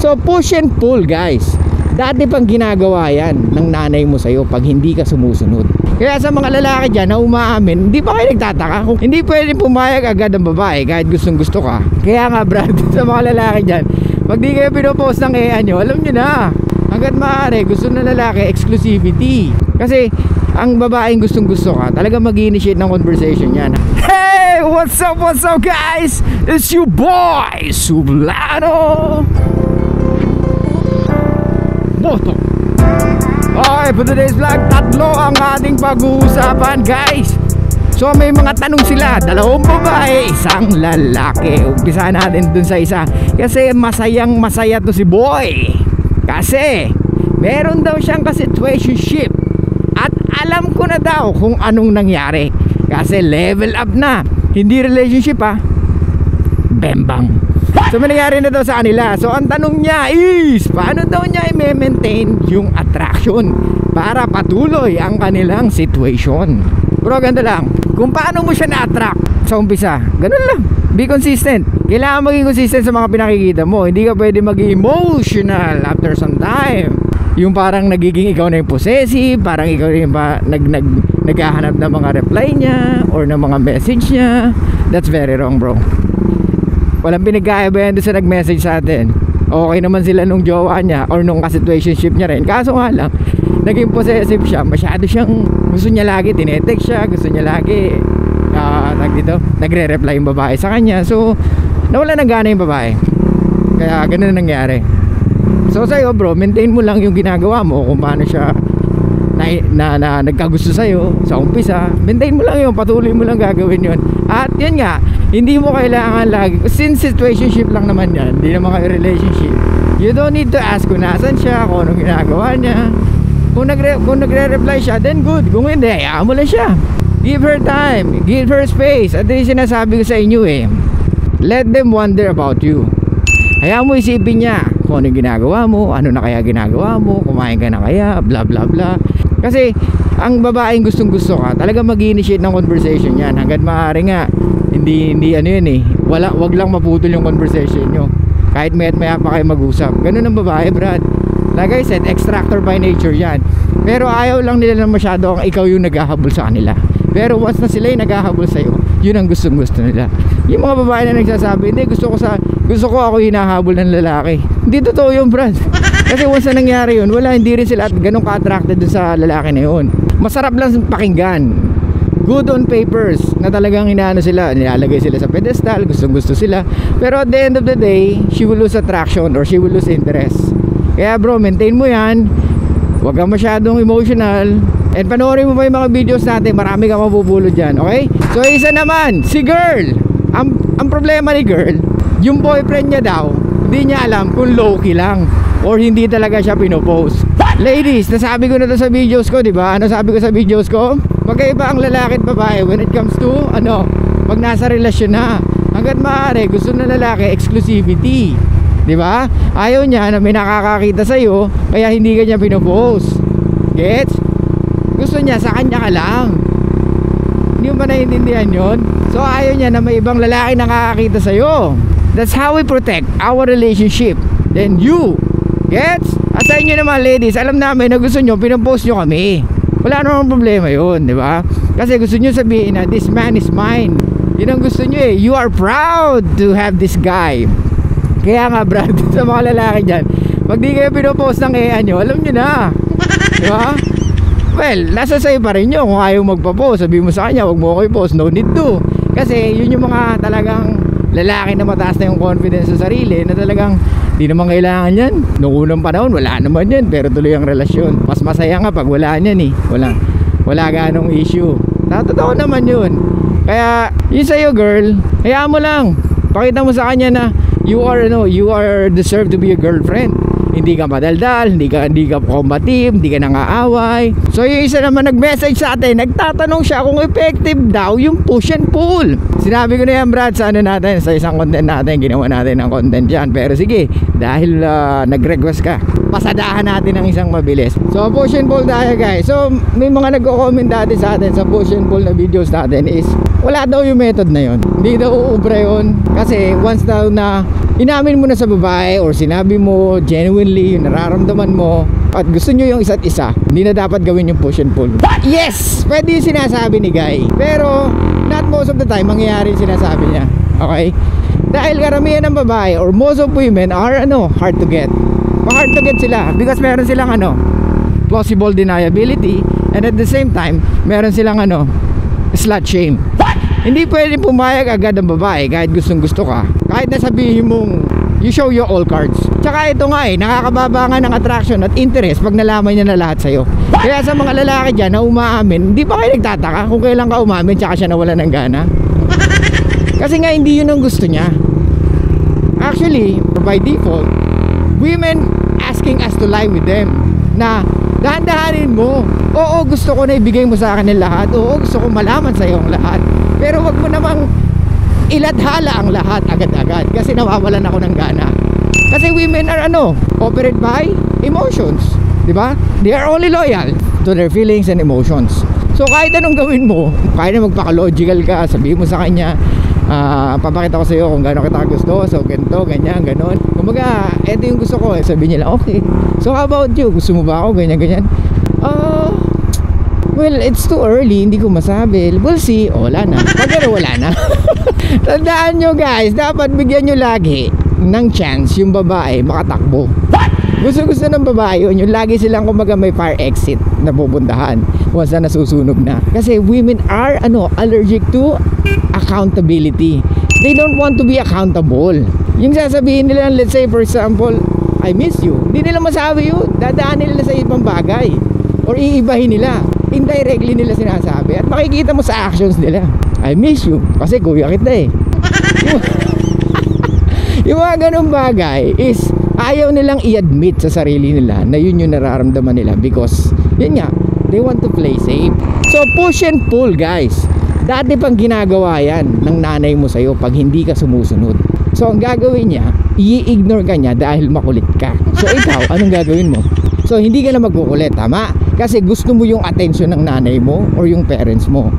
So push and pull guys, dati pang ginagawa yan ng nanay mo sa'yo pag hindi ka sumusunod. Kaya sa mga lalaki dyan na umaamin, hindi pa kayo nagtataka kung hindi pwede pumayag agad ang babae kahit gustong gusto ka. Kaya nga Brad, sa mga lalaki dyan, pag di kayo pinopost ng EA nyo, alam nyo na, hanggat maaari gusto ng lalaki exclusivity. Kasi ang babaeng gustong gusto ka, talaga mag-initiate ng conversation yan. Hey, what's up guys? It's your boy Sublano Boto. Okay, for today's vlog, tatlo ang ating pag-uusapan guys. So may mga tanong sila, dalawang babae, isang lalaki. Umpisa natin dun sa isa, kasi masayang masaya to si boy. Kasi meron daw siyang ka-situationship, at alam ko na daw kung anong nangyari. Kasi level up na, hindi relationship ha, bembang. So may nangyari na daw sa kanila. So ang tanong niya is, paano daw niya i-maintain yung attraction para patuloy ang kanilang situation. Pero ganda lang, kung paano mo siya na-attract sa umpisa, ganun lang, be consistent. Kailangan maging consistent sa mga pinakikita mo. Hindi ka pwede maging emotional after some time. Yung parang nagiging ikaw na yung possessive, parang ikaw na yung naghahanap ng mga reply niya or ng mga message niya. That's very wrong bro. Walang pinagkaiba yan doon sa nag-message sa atin. Okay naman sila nung jowa niya or nung ka-situationship niya rin. Kaso nga lang, naging possessive siya. Masyado siyang, gusto niya lagi tinetext siya, gusto niya lagi nagre-reply yung babae sa kanya. So nawala ng gana yung babae. Kaya ganun na nangyari. So sa'yo bro, maintain mo lang yung ginagawa mo, kung paano siya na nagkagusto sa'yo sa umpisa. Maintain mo lang yun, patuloy mo lang gagawin yun. At yun nga, hindi mo kailangan lagi, since situationship lang naman yan, hindi naman kayo relationship, you don't need to ask kung nasan siya, kung anong ginagawa niya. Kung nagre-reply siya, then good. Kung hindi, hayaan mo lang siya. Give her time, give her space. At yung sinasabi ko sa inyo let them wonder about you. Hayaan mo isipin niya kung anong ginagawa mo, ano na kaya ginagawa mo, kumain ka na kaya, bla bla bla. Kasi ang babaeng gustong gusto ka, talaga mag-initiate ng conversation yan. Hanggat maaari nga, hindi ano yun wag lang maputol yung conversation nyo. Kahit maya pa kayo mag-usap. Ganun ang babae Brad. Like I said, extractor by nature yan. Pero ayaw lang nila na masyado ang ikaw yung naghahabol sa kanila. Pero once na sila yung naghahabol sa'yo, yun ang gustong gusto nila. Yung mga babae na nagsasabi, hindi, gusto ko ako hinahabol ng lalaki. Hindi totoo yun Brad. Kasi once na nangyari yun, hindi rin sila ganun ka-attracted dun sa lalaki na yun. Masarap lang pakinggan, good on papers, na talagang inaano sila, nilalagay sila sa pedestal, gusto sila. Pero at the end of the day, she will lose attraction or she will lose interest. Kaya bro, maintain mo yan, huwag kang masyadong emotional, and panoorin mo pa yung mga videos natin, marami kang mapupulot dyan, okay? So isa naman, si girl, ang problema ni girl, yung boyfriend niya daw, hindi niya alam kung low-key lang or hindi talaga siya pinopost. Ladies, nasabi ko na to sa videos ko, di ba? Ano sabi ko sa videos ko? Magkaiba ang lalaki at babae when it comes to pag nasa relasyon na. Hanggat maaari, gusto ng lalaki exclusivity, di ba? Ayaw niya na may nakakakita sa'yo, kaya hindi ka niya pinopost. Gets? Gusto niya sa kanya ka lang. Hindi mo ba naiintindihan yun? So ayaw niya na may ibang lalaki nakakakita sa'yo. That's how we protect our relationship. Then you, gets? At sa inyo naman ladies, alam namin na gusto nyo, pinopost nyo kami. Wala namang problema yun, di ba? Kasi gusto nyo sabihin na this man is mine. Yun ang gusto nyo You are proud to have this guy. Kaya nga Brad, sa mga lalaki dyan, pag di kayo pinopost ng EA nyo, alam nyo na. Di ba? Well, nasa sa'yo pa rin nyo. Kung ayaw magpa-post, sabihin mo sa kanya, wag mo ako i-post, no need to. Kasi yun yung mga talagang lalaki na mataas na yung confidence sa sarili, na talagang di naman kailangan yan. Noong unang panahon wala naman yan, pero tuloy ang relasyon. Mas masaya nga pag wala yan wala ganong issue. Totoo naman yun. Kaya yun sa'yo girl, hayaan mo lang, pakita mo sa kanya na you are deserve to be a girlfriend. Hindi ka madaldal, hindi ka combative, hindi ka nangaaway. So yung isa naman nag-message sa atin, nagtatanong siya kung effective daw yung push and pull. Sinabi ko na yan Brad sa natin, sa isang content natin, ginawa natin ng content dyan. Pero sige, dahil nag-request ka, pasadahan natin ng isang mabilis. So push and pull tayo guys. So may mga nagko-comment dati sa atin sa push and pull na videos natin is wala daw yung method na yun, hindi daw uubra yun. Kasi once daw na inamin mo na sa babae or sinabi mo genuinely yung nararamdaman mo at gusto nyo yung isa't isa, hindi na dapat gawin yung push and pull. Yes! Pwede yung sinasabi ni Guy, pero not most of the time mangyayari yung sinasabi niya. Okay? Dahil karamihan ng babae or most of women are hard to get. Hard to get sila because meron silang plausible deniability, and at the same time meron silang slut shame. Hindi pwedeng pumayag agad ang babae kahit gustong gusto ka, kahit na sabihin mong you show your all cards. Tsaka ito nga nakakababa nga ng attraction at interest pag nalaman niya na lahat sa'yo. Kaya sa mga lalaki dyan na umaamin, hindi ba kayo nagtataka kung kailan ka umamin tsaka siya nawala ng gana? Kasi nga hindi yun ang gusto niya. Actually, by default, women asking us to lie with them na dahan-dahanin mo. Oo, gusto ko na ibigay mo sa akin ang lahat. Oo, gusto ko malaman sa iyo ang lahat. Pero wag mo namang ilathala ang lahat agad-agad kasi nawawalan ako ng gana. Kasi women are operate by emotions, di ba? They are only loyal to their feelings and emotions. So kahit anong gawin mo, kahit na magpaka-logical ka, sabihin mo sa kanya, papakita ko sa iyo kung gaano kita gusto, so ganito, ganyan, ganon. Kumbaga, eto yung gusto ko, sabihin nila, okay, so how about you? Gusto mo ba ako? Ganyan, ganyan. Well, it's too early, hindi ko masabi. We'll see. Wala na. Pag wala na. Tandaan nyo guys, dapat bigyan nyo lagi ng chance yung babae makatakbo. Gusto ng babae yun, yung lagi silang kumbaga may fire exit na pupuntahan once na nasusunog na. Kasi women are allergic to accountability. They don't want to be accountable. Yung sasabihin nila, let's say for example, I miss you, hindi nila masabi yun. Dadaan nila sa ibang bagay or iibahin nila. Indirectly nila sinasabi at makikita mo sa actions nila, I miss you kasi kuya kita yung mga ganung bagay is ayaw nilang i-admit sa sarili nila na yun yung nararamdaman nila because yun nga, they want to play safe. So push and pull guys, dati pang ginagawa yan ng nanay mo sa'yo pag hindi ka sumusunod. So ang gagawin niya, i-ignore ka niya dahil makulit ka. So ikaw, anong gagawin mo? So hindi ka na magkukulit, tama? Kasi gusto mo yung attention ng nanay mo or yung parents mo.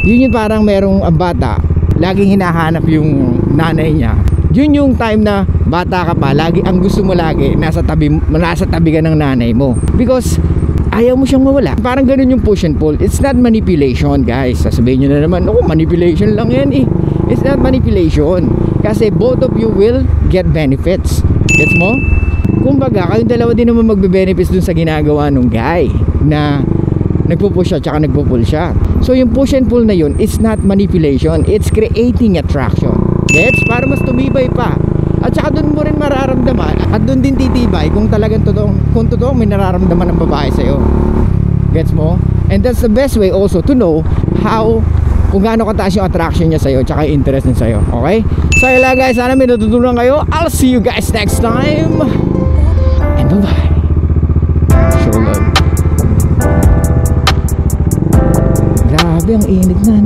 Yun yung parang merong bata, laging hinahanap yung nanay niya. Yun yung time na bata ka pa, lagi ang gusto mo lagi nasa tabi ka ng nanay mo. Because ayaw mo siyang mawala. Parang ganun yung push and pull. It's not manipulation guys. Sasabihin nyo na naman, manipulation lang yan eh. It's not manipulation. Kasi both of you will get benefits. Gets mo? Kumbaga, kayong dalawa din naman magbe-benefits dun sa ginagawa nung guy na nagpo-push siya tsaka nagpo-pull siya. So yung push and pull na yun, it's not manipulation, it's creating attraction. Gets? Para mas tumibay pa. At saka dun mo rin mararamdaman at dun din titibay kung talagang kung totoong may nararamdaman ng babae sa'yo. Gets mo? And that's the best way also to know kung gaano kataas yung attraction niya sa'yo tsaka yung interest niya sa'yo. Okay? So yun lang guys, sana may natutunan kayo. I'll see you guys next time. And bye-bye. Show love. Grabe, ang init na